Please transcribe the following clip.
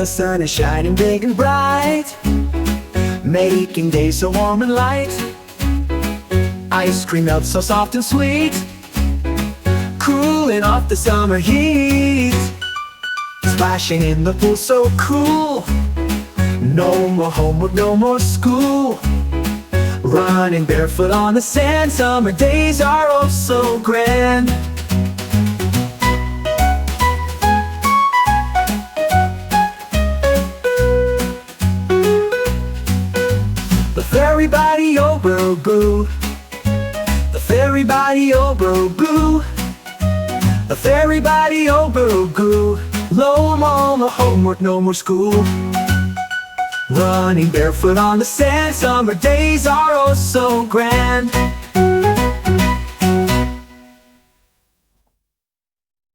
The sun is shining big and bright, making days so warm and light. Ice cream melts so soft and sweet, cooling off the summer heat. Splashing in the pool so cool, no more homework, no more school. Running barefoot on the sand, summer days are oh so grand. The fairy body oh boo boo, the fairy body oh boo boo, the fairy body oh boo boo. No more homework, no more school. Running barefoot on the sand, summer days are oh so grand.